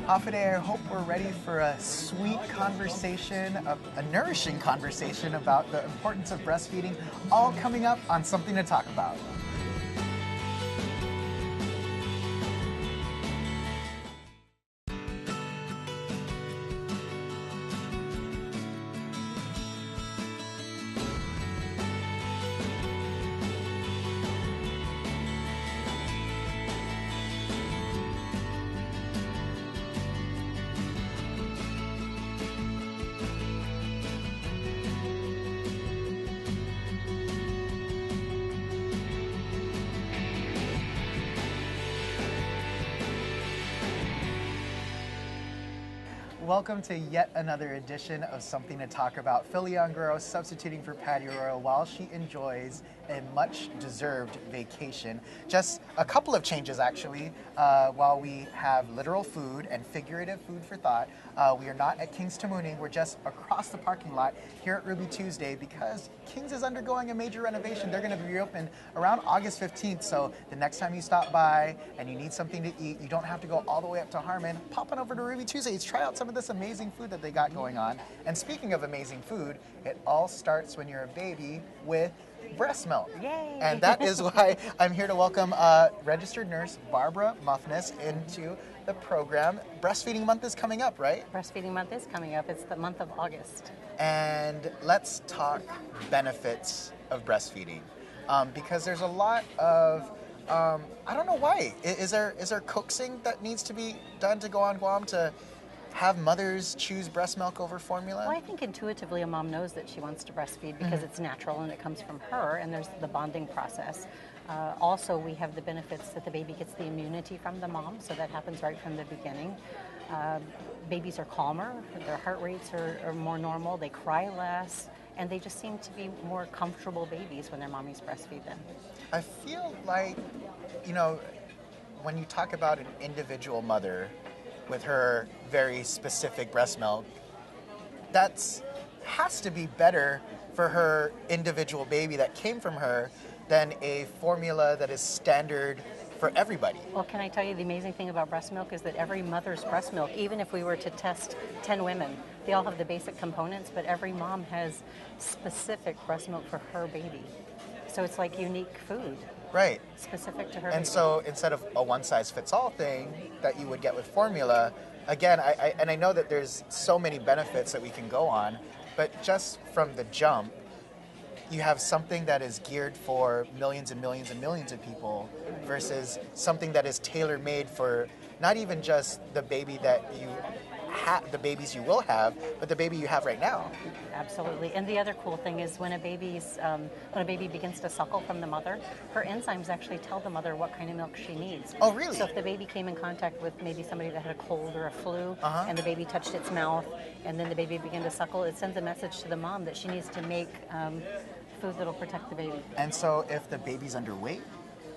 Hafide, I hope we're ready for a sweet conversation, a nourishing conversation about the importance of breastfeeding, all coming up on Something to Talk About. Welcome to yet another edition of Something to Talk About. Philly Ongaro substituting for Patty Arroyo while she enjoys a much-deserved vacation. Just a couple of changes, actually. While we have literal food and figurative food for thought, we are not at King's Tamooning. We're just across the parking lot here at Ruby Tuesday because King's is undergoing a major renovation. They're going to be reopened around August 15th, so the next time you stop by and you need something to eat, you don't have to go all the way up to Harmon. Pop on over to Ruby Tuesdays. Try out some of this amazing food that they got going on. And speaking of amazing food, it all starts when you're a baby with breast milk. Yay! And that is why I'm here to welcome registered nurse Barbara Muffness into the program. Breastfeeding month is coming up, right? Breastfeeding month is coming up. It's the month of August. And let's talk benefits of breastfeeding. Because there's a lot of, I don't know why. Is there coaxing that needs to be done to go on Guam to have mothers choose breast milk over formula? Well, I think intuitively a mom knows that she wants to breastfeed because it's natural and it comes from her, and there's the bonding process. Also, we have the benefits that the baby gets the immunity from the mom, so that happens right from the beginning. Babies are calmer, their heart rates are more normal, they cry less, and they just seem to be more comfortable babies when their mommies breastfeed them. I feel like, you know, when you talk about an individual mother with her very specific breast milk, that's has to be better for her individual baby that came from her than a formula that is standard for everybody. Well, can I tell you the amazing thing about breast milk is that every mother's breast milk, even if we were to test 10 women, they all have the basic components, but every mom has specific breast milk for her baby. So it's like unique food. Right. Specific to her. And baby. so instead of a one-size-fits-all thing that you would get with formula, again, I know that there's so many benefits that we can go on, but just from the jump, you have something that is geared for millions and millions and millions of people versus something that is tailor-made for not even just the baby that you the babies you will have, but the baby you have right now. Absolutely. And the other cool thing is when a baby begins to suckle from the mother, her enzymes actually tell the mother what kind of milk she needs. Oh, really? So if the baby came in contact with maybe somebody that had a cold or a flu, and the baby touched its mouth, and then the baby began to suckle, it sends a message to the mom that she needs to make food that'll protect the baby. And so if the baby's underweight,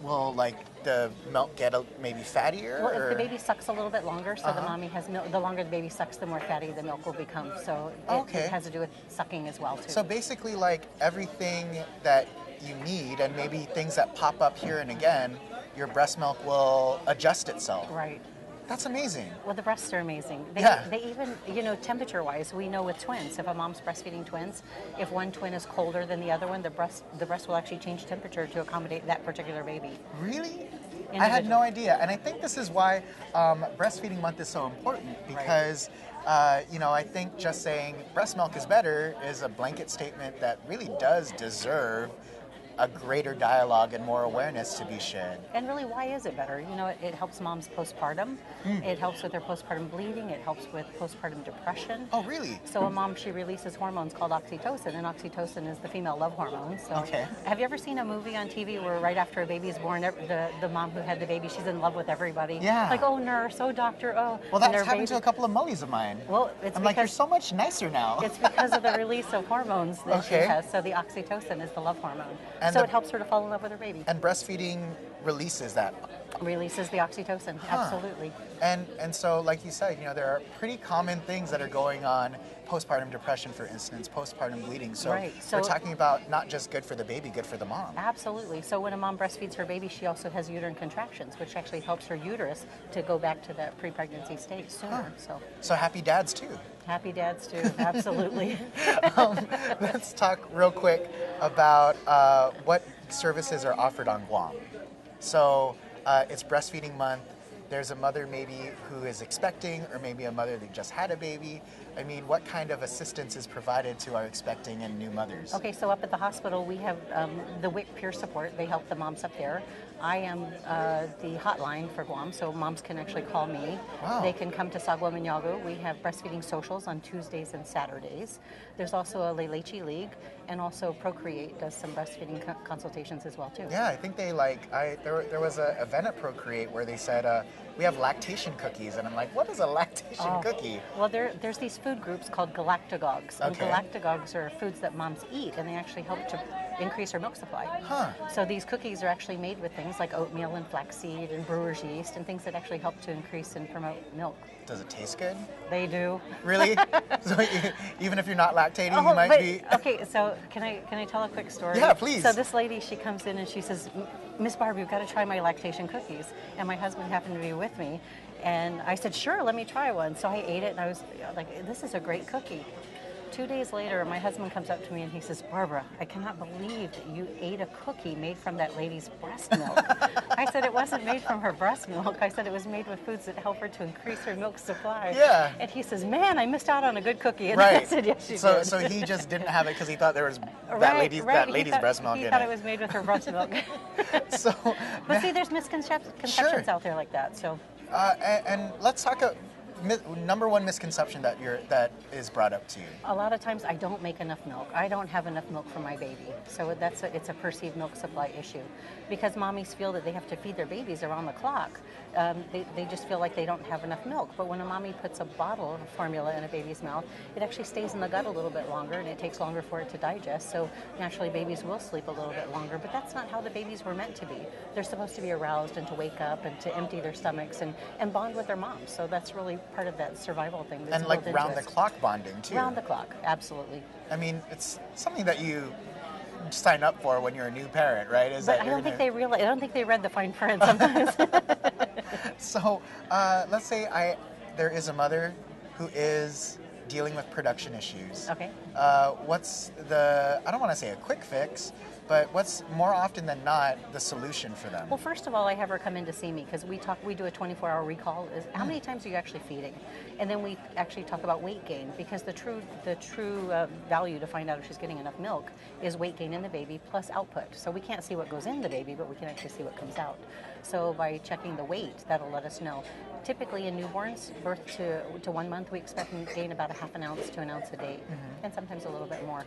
will like the milk get maybe fattier? Well, or? if the baby sucks a little bit longer, so the mommy has milk, the longer the baby sucks, the more fatty the milk will become. So it has to do with sucking as well too. So basically, like everything that you need, and maybe things that pop up here and again, your breast milk will adjust itself. Right. That's amazing. Well, the breasts are amazing. They even, temperature-wise, we know with twins, if a mom's breastfeeding twins, if one twin is colder than the other one, the breast will actually change temperature to accommodate that particular baby. Really? I had no idea. And I think this is why breastfeeding month is so important because, I think just saying breast milk is better is a blanket statement that really does deserve a greater dialogue and more awareness to be shared. And really, why is it better? It helps moms postpartum. It helps with their postpartum bleeding. It helps with postpartum depression. Oh, really? So a mom, she releases hormones called oxytocin, and oxytocin is the female love hormone. So okay. Have you ever seen a movie on TV where right after a baby is born, the mom who had the baby, she's in love with everybody? Yeah. Like, oh, nurse, oh, doctor, oh. Well, that's happened to a couple of mullies of mine. Well, I'm like, you're so much nicer now. It's because of the release of hormones that she has. So the oxytocin is the love hormone. And so it helps her to fall in love with her baby. And breastfeeding releases that Releases the oxytocin, absolutely. And so, like you said, there are pretty common things that are going on. Postpartum depression, for instance, postpartum bleeding. So, Right. we're So talking about not just good for the baby, good for the mom. absolutely. So when a mom breastfeeds her baby, she also has uterine contractions, which actually helps her uterus to go back to that pre-pregnancy state sooner. So So happy dads too. happy dads too, absolutely. Let's talk real quick about what services are offered on Guam. So it's breastfeeding month. There's a mother maybe who is expecting, or maybe a mother that just had a baby. I mean, what kind of assistance is provided to our expecting and new mothers? Okay, so up at the hospital, we have the WIC peer support. They help the moms up there. I am the hotline for Guam, so moms can actually call me. Wow. They can come to Sagwa Manyago. We have breastfeeding socials on Tuesdays and Saturdays. There's also a Lelechi League, and also Procreate does some breastfeeding consultations as well too. Yeah, I think they there was an event at Procreate where they said, we have lactation cookies. And I'm like, what is a lactation cookie? Well, there's these food groups called galactagogues. And Okay. galactagogues are foods that moms eat, and they actually help to increase her milk supply. So these cookies are actually made with things like oatmeal and flaxseed and brewer's yeast and things that actually help to increase and promote milk. Does it taste good? They do. Really? So even if you're not lactating, you Oh, might but, be... okay, so can I tell a quick story? Yeah, please. So this lady, she comes in and she says, Miss Barb, you've got to try my lactation cookies. And my husband happened to be with me. And I said, sure, let me try one. So I ate it and I was like, this is a great cookie. 2 days later, my husband comes up to me and he says, Barbara, I cannot believe that you ate a cookie made from that lady's breast milk. I said, it wasn't made from her breast milk. I said it was made with foods that help her to increase her milk supply. Yeah. And he says, man, I missed out on a good cookie. And Right. I said, yes, you so did. so he just didn't have it because he thought there was that Right. lady's He thought- breast milk He in thought it. it was made with her breast milk. So, But see, there's misconceptions Sure. out there like that. So and let's talk. Number one misconception that is brought up to you. a lot of times I don't make enough milk. I don't have enough milk for my baby. So it's a perceived milk supply issue. Because mommies feel that they have to feed their babies around the clock. They just feel like they don't have enough milk. But when a mommy puts a bottle of formula in a baby's mouth, it actually stays in the gut a little bit longer and it takes longer for it to digest. So naturally babies will sleep a little bit longer, but that's not how the babies were meant to be. They're supposed to be aroused and to wake up and to empty their stomachs and bond with their moms. So that's really part of that survival thing. That's And like built into round the us. clock bonding too. Round the clock, absolutely. I mean, it's something that you sign up for when you're a new parent, right? Is But that I you're don't think gonna- they realize. I don't think they read the fine print sometimes. So let's say there is a mother who is dealing with production issues. Okay. What's the, I don't want to say a quick fix, but what's more often than not the solution for them? Well, first of all, I have her come in to see me because we do a 24-hour recall. Is how many times are you actually feeding? And then we actually talk about weight gain because the true value to find out if she's getting enough milk is weight gain in the baby plus output. So we can't see what goes in the baby, but we can actually see what comes out. So by checking the weight, that'll let us know. Typically in newborns, birth to 1 month, we expect them to gain about a half an ounce to an ounce a day, and sometimes a little bit more.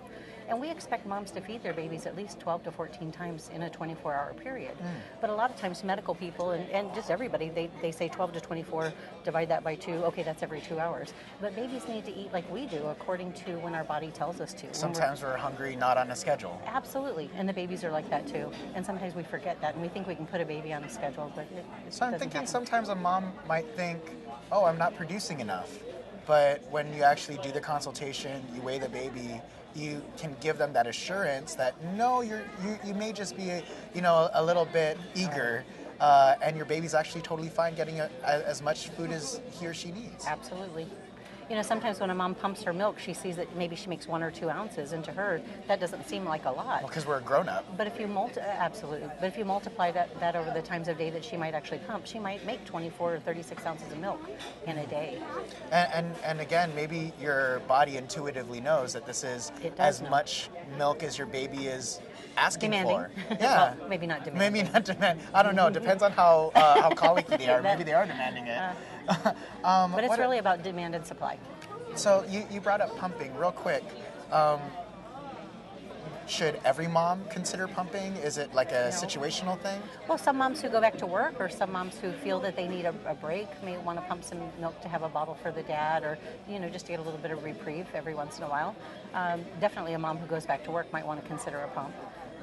And we expect moms to feed their babies at least 12 to 14 times in a 24-hour period. But a lot of times medical people and just everybody, they say 12 to 24, divide that by 2, okay, that's every 2 hours. But babies need to eat like we do according to when our body tells us to. When Sometimes we're hungry, not on a schedule. Absolutely, and the babies are like that too. And sometimes we forget that, and we think we can put a baby on a schedule, but it So I'm doesn't thinking happen. sometimes a mom might think, oh, I'm not producing enough. But when you actually do the consultation, you weigh the baby, you can give them that assurance that no, you may just be a little bit eager, and your baby's actually totally fine getting as much food as he or she needs. Absolutely. You know, sometimes when a mom pumps her milk, she sees that maybe she makes 1 or 2 ounces, and to her, that doesn't seem like a lot. Because we're a grown up. But if you absolutely. But if you multiply that over the times of day that she might actually pump, she might make 24 or 36 ounces of milk in a day. And again, maybe your body intuitively knows that this is It does as know. much milk as your baby is asking Demanding. for. Yeah. Well, maybe not demanding. Maybe not demand. I don't know. It depends on how colicky they are. Maybe they are demanding it. But it's what- really about demand and supply. So you brought up pumping real quick. Should every mom consider pumping? Is it like a No. situational thing? Well, some moms who go back to work or some moms who feel that they need a break may want to pump some milk to have a bottle for the dad or, just to get a little bit of reprieve every once in a while. Definitely a mom who goes back to work might want to consider a pump.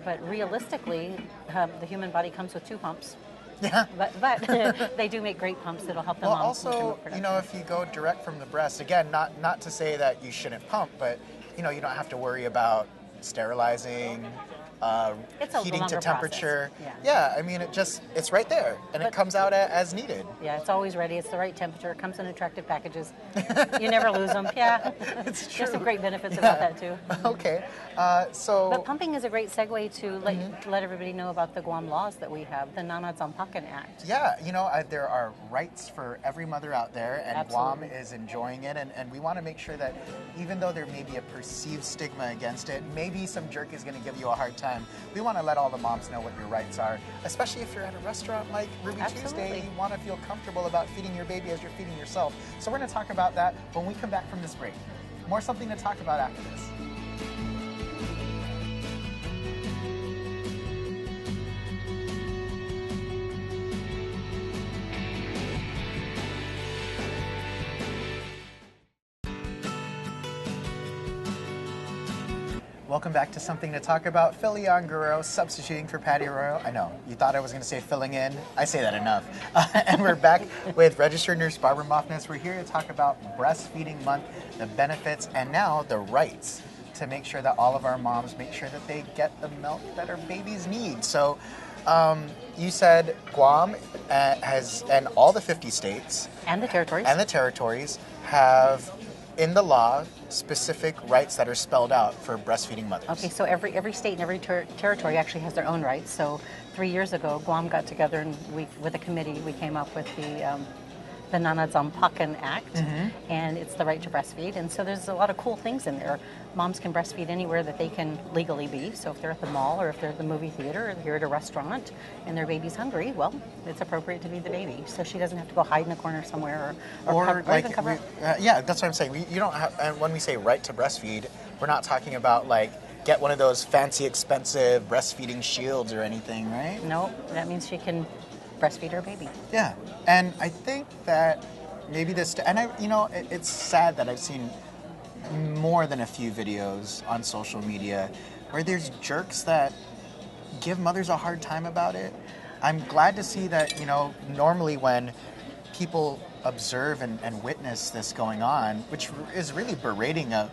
But realistically, the human body comes with 2 pumps. Yeah. But they do make great pumps that'll help the Well, mom. also, if you go direct from the breast, again, not to say that you shouldn't pump, but you don't have to worry about sterilizing, It's a heating to longer temperature. process. Yeah, I mean, it's right there, and it comes out as needed. Yeah, it's always ready. It's the right temperature. It comes in attractive packages. You never lose them. Yeah. It's true. There's some great benefits about that too. Okay, so But pumping is a great segue to let everybody know about the Guam laws that we have, the Nanadzampakan Act. yeah, there are rights for every mother out there, and Absolutely. Guam is enjoying it, and we want to make sure that even though there may be a perceived stigma against it, maybe some jerk is going to give you a hard time, we want to let all the moms know what your rights are, especially if you're at a restaurant like Ruby Absolutely. Tuesday, you want to feel comfortable about feeding your baby as you're feeding yourself. So we're going to talk about that when we come back from this break. More Something to Talk About after this. Welcome back to Something to Talk About. Philyan Guerrero substituting for Patty Arroyo. I know, you thought I was going to say filling in. I say that enough. And we're back with registered nurse Barbara Moffness. We're here to talk about Breastfeeding Month, the benefits, and now the rights to make sure that all of our moms make sure that they get the milk that our babies need. So you said Guam has, and all the 50 states And the territories. and the territories have in the law specific rights that are spelled out for breastfeeding mothers. Okay, so every state and every territory actually has their own rights. So 3 years ago, Guam got together and with a committee, we came up with the Nanadzampakan Act, and it's the right to breastfeed. And so there's a lot of cool things in there. Moms can breastfeed anywhere that they can legally be. So if they're at the mall or if they're at the movie theater or they're at a restaurant and their baby's hungry, well, it's appropriate to feed the baby. So she doesn't have to go hide in a corner somewhere or even cover up. Yeah, that's what I'm saying. You don't have, and when we say right to breastfeed, we're not talking about like get one of those fancy, expensive breastfeeding shields or anything, right? No, that means she can breastfeed her baby. Yeah, and I think that maybe this, and it's sad that I've seen more than a few videos on social media where there's jerks that give mothers a hard time about it. I'm glad to see that, normally when people observe and witness this going on, which is really berating a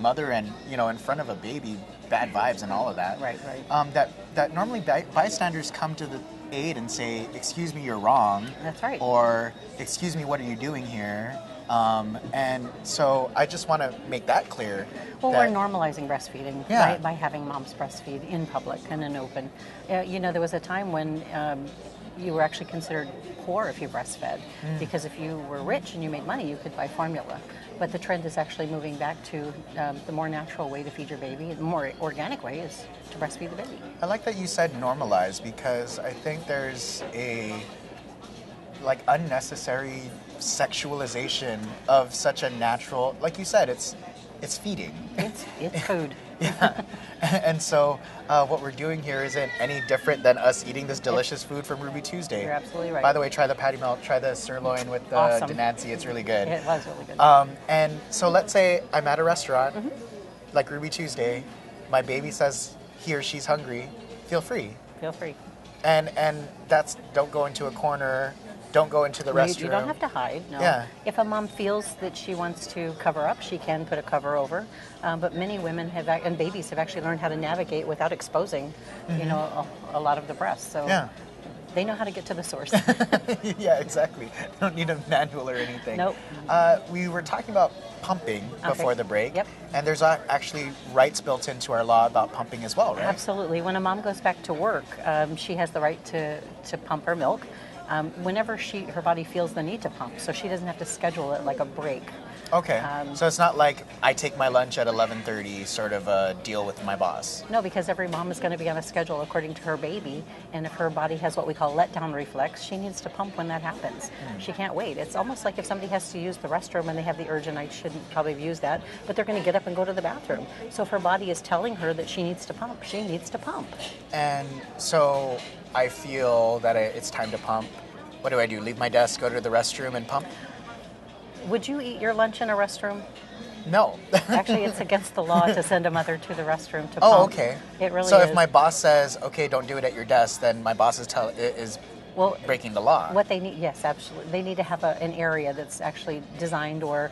mother and, in front of a baby, bad vibes and all of that. Right. That normally bystanders come to the aid and say, excuse me, you're wrong. That's right. Or, excuse me, what are you doing here? And so I just want to make that clear. Well, that, we're normalizing breastfeeding Yeah. by having moms breastfeed in public and in open. There was a time when you were actually considered poor if you breastfed, because if you were rich and you made money, you could buy formula. But the trend is actually moving back to the more natural way to feed your baby. The more organic way is to breastfeed the baby. I like that you said normalize, because I think there's a unnecessary sexualization of such a natural, like you said, it's feeding. It's food. Yeah. And so what we're doing here isn't any different than us eating this delicious food from Ruby Tuesday. You're absolutely right. By the way, try the patty melt, try the sirloin with the Awesome. Denancy. It's really good. It was really good. And so let's say I'm at a restaurant, like Ruby Tuesday, my baby says he or she's hungry, feel free. Feel free. And that's, don't go into a corner, don't go into the restroom. You don't have to hide, no. Yeah. If a mom feels that she wants to cover up, she can put a cover over. But many women and babies have actually learned how to navigate without exposing, a lot of the breast. So Yeah. they know how to get to the source. Yeah, exactly. Don't need a manual or anything. Nope. We were talking about pumping before the break. Yep. And there's actually rights built into our law about pumping as well, right? Absolutely. When a mom goes back to work, she has the right to pump her milk whenever her body feels the need to pump. So she doesn't have to schedule it like a break. Okay. So it's not like I take my lunch at 11:30 sort of a deal with my boss. No, because every mom is going to be on a schedule according to her baby, and if her body has what we call letdown reflex, she needs to pump when that happens. She can't wait. It's almost like if somebody has to use the restroom and they have the urge, and I shouldn't probably have used that, but they're going to get up and go to the bathroom. So if her body is telling her that she needs to pump, she needs to pump. And so I feel that it's time to pump. What do I do? Leave my desk, go to the restroom and pump? Would you eat your lunch in a restroom? No. Actually, it's against the law to send a mother to the restroom to pump. Oh, okay. It really so is. if my boss says, okay, don't do it at your desk, then my boss is Well, breaking the law. what they need, yes, absolutely. They need to have an area that's actually designed or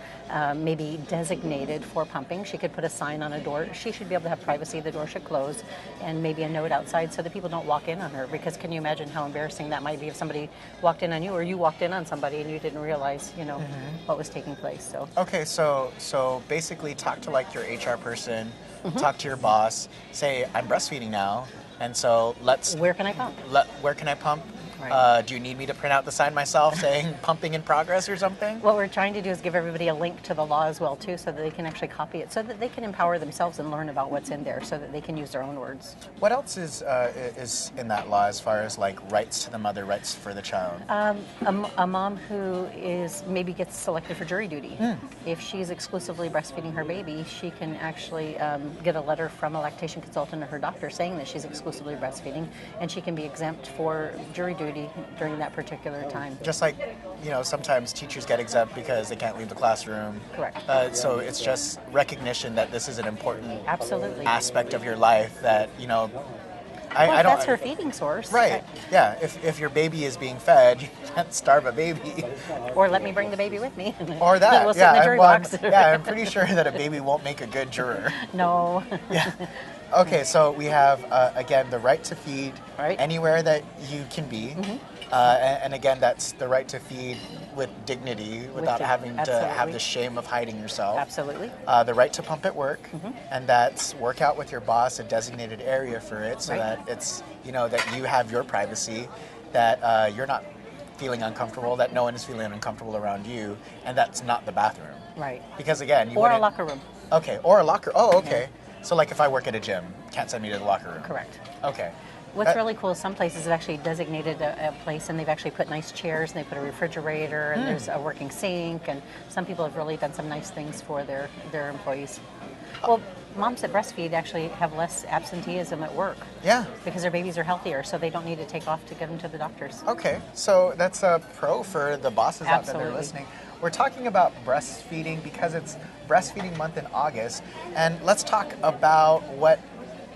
maybe designated for pumping. She could put a sign on a door. She should be able to have privacy. The door should close, and maybe a note outside so that people don't walk in on her. Because can you imagine how embarrassing that might be if somebody walked in on you, or you walked in on somebody and you didn't realize, what was taking place. So. Okay, so basically, talk to like your HR person, talk to your boss, say I'm breastfeeding now, and so Where can I pump? where can I pump? Right. Do you need me to print out the sign myself saying pumping in progress or something? What we're trying to do is give everybody a link to the law as well too, so that they can actually copy it, so that they can empower themselves and learn about what's in there, so that they can use their own words. What else is in that law as far as like rights to the mother, rights for the child? A mom who maybe gets selected for jury duty, if she's exclusively breastfeeding her baby, she can actually get a letter from a lactation consultant or her doctor saying that she's exclusively breastfeeding, and she can be exempt for jury duty during that particular time. Just like, sometimes teachers get exempt because they can't leave the classroom. Correct. So it's just recognition that this is an important Absolutely. aspect of your life that, Well, that's her feeding source. Right. Yeah. If your baby is being fed, you can't starve a baby. Or let me bring the baby with me. Or that. We'll sit in the jury box. I'm pretty sure that a baby won't make a good juror. No. Yeah. Okay, so we have, again, the right to feed Right. anywhere that you can be. And again, that's the right to feed with dignity without having to have Absolutely. the shame of hiding yourself. Absolutely. The right to pump at work, and that's work out with your boss a designated area for it so Right. that it's, that you have your privacy, that you're not feeling uncomfortable, that no one is feeling uncomfortable around you, and that's not the bathroom. Right. Because again, you Or a wouldn't- locker room. Okay, or a locker. Oh, okay. So like if I work at a gym, can't send me to the locker room. Correct. Okay. What's really cool is some places have actually designated a place, and they've actually put nice chairs, and they put a refrigerator, and there's a working sink, and some people have really done some nice things for their employees. Well, moms that breastfeed actually have less absenteeism at work Yeah. because their babies are healthier, so they don't need to take off to get them to the doctors. Okay. So that's a pro for the bosses out there that are Absolutely. listening. We're talking about breastfeeding because it's breastfeeding month in August, and let's talk about what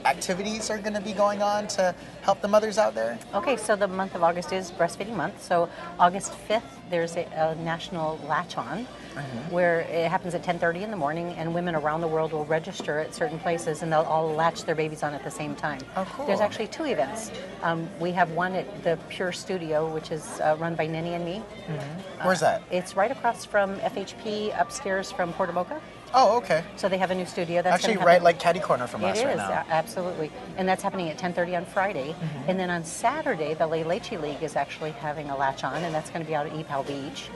activities are going to be going on to help the mothers out there. Okay, so the month of August is breastfeeding month. So August 5th, there's a national latch-on where it happens at 10:30 in the morning, and women around the world will register at certain places, and they'll all latch their babies on at the same time. Oh, cool. There's actually two events. We have one at the Pure Studio, which is run by Nenny and me. Where's that? It's right across from FHP, upstairs from Porta Boca. Oh, okay. So they have a new studio. That's Actually, gonna right happen- like catty corner from us It right is, now. absolutely. And that's happening at 10:30 on Friday. And then on Saturday, the La Leche League is actually having a latch on, and that's going to be out at EPAL Beach.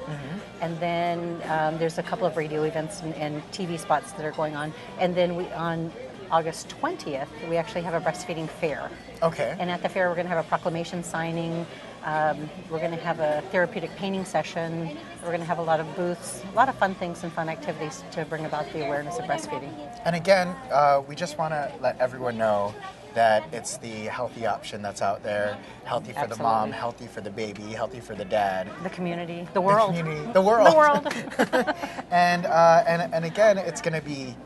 And then there's a couple of radio events and TV spots that are going on. And then on August 20th, we actually have a breastfeeding fair. Okay. And at the fair, we're going to have a proclamation signing. We're going to have a therapeutic painting session. We're going to have a lot of booths, a lot of fun things and fun activities to bring about the awareness of breastfeeding. And again, we just want to let everyone know that it's the healthy option that's out there. Healthy for the mom, Absolutely. healthy for the baby, healthy for the dad. The community, the world. The community, the world. The world. And again, it's going to be,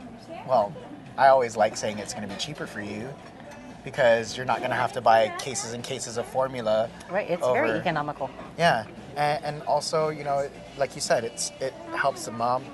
well, I always like saying it's going to be cheaper for you because you're not going to have to buy cases and cases of formula. Right, it's very economical. Yeah, and also, like you said, it helps the mom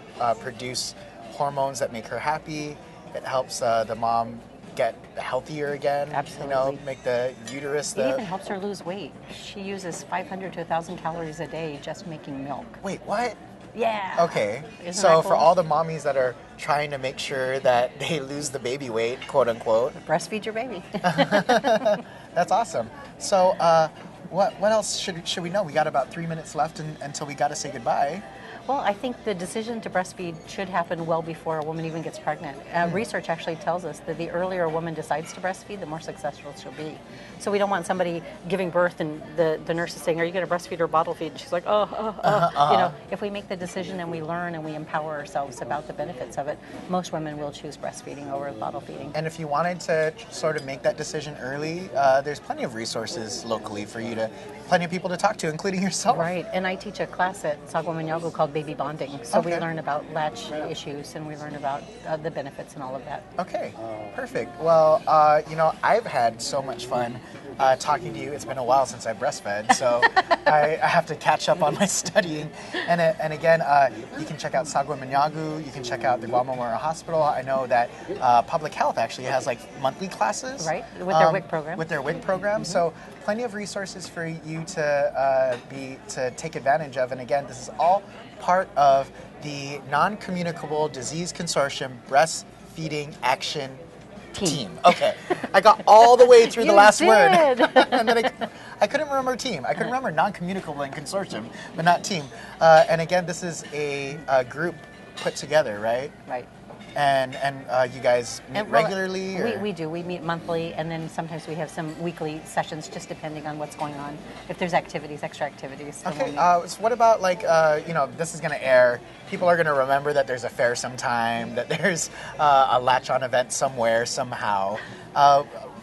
produce hormones that make her happy. It helps the mom get healthier again. Absolutely. Make the uterus It even helps her lose weight. She uses 500 to 1,000 calories a day just making milk. Wait, what? Yeah. Okay. Isn't So that for cool? all the mommies that are trying to make sure that they lose the baby weight, quote unquote, Breastfeed your baby. that's awesome. So what else should we know? We got about 3 minutes left until we got to say goodbye. Well, I think the decision to breastfeed should happen well before a woman even gets pregnant. Research actually tells us that the earlier a woman decides to breastfeed, the more successful she'll be. So we don't want somebody giving birth and the nurse is saying, "Are you going to breastfeed or bottle feed?" And she's like, "Oh." If we make the decision and we learn and we empower ourselves about the benefits of it, most women will choose breastfeeding over bottle feeding. And if you wanted to sort of make that decision early, there's plenty of resources locally for you to plenty of people to talk to, including yourself. Right, and I teach a class at Sagwa Manyago called Baby Bonding. So we Okay. learn about latch issues and we learn about the benefits and all of that. Okay, perfect. Well, I've had so much fun talking to you. It's been a while since I breastfed, so I have to catch up on my studying. And again, you can check out Sagwa Manyagu. You can check out the Guam Memorial Hospital. I know that Public Health actually has like monthly classes. Right, with their WIC program. With their WIC program. So plenty of resources for you to take advantage of. And again, this is all part of the Non-Communicable Disease Consortium Breastfeeding Action Team. Okay, I got all the way through the last word, and then I couldn't remember team. I could remember non-communicable and consortium, but not team. And again, this is a group put together, right? Right. And you guys meet regularly? Or? We do. We meet monthly, and then sometimes we have some weekly sessions, just depending on what's going on. If there's activities, extra activities. then Okay. we'll meet. So what about like this is going to air. People are going to remember that there's a fair sometime, that there's a latch-on event somewhere somehow.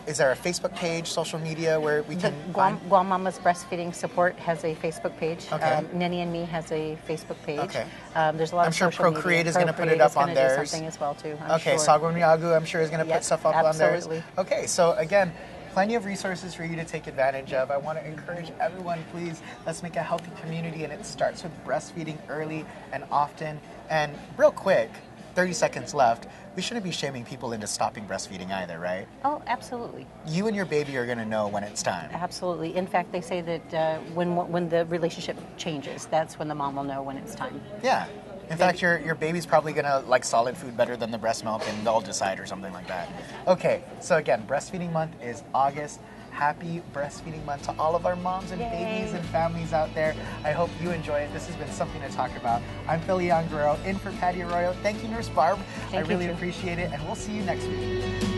Is there a Facebook page, social media where we can Guam, find? Guam Mama's Breastfeeding Support has a Facebook page. Okay. Nenny and Me has a Facebook page. Okay. There's a lot I'm of sure social Procreate media. is gonna put it Procreate up is on gonna do theirs. something as well too. I'm Okay, sure. Sagwa Manyagu, I'm sure is going to Yep, put stuff up on theirs. absolutely. Okay, so again, plenty of resources for you to take advantage of. I want to encourage everyone, please, let's make a healthy community, and it starts with breastfeeding early and often. And real quick, 30 seconds left, we shouldn't be shaming people into stopping breastfeeding either, right? Oh, absolutely. You and your baby are going to know when it's time. Absolutely. In fact, they say that when the relationship changes, that's when the mom will know when it's time. Yeah. In fact, your baby's probably going to like solid food better than the breast milk, and they'll decide or something like that. Okay, so again, breastfeeding month is August. Happy breastfeeding month to all of our moms and Yay. babies and families out there. I hope you enjoy it. This has been Something to Talk About. I'm Philly Guerrero, in for Patty Arroyo. Thank you, Nurse Barb. Thank I you, really too. appreciate it, and we'll see you next week.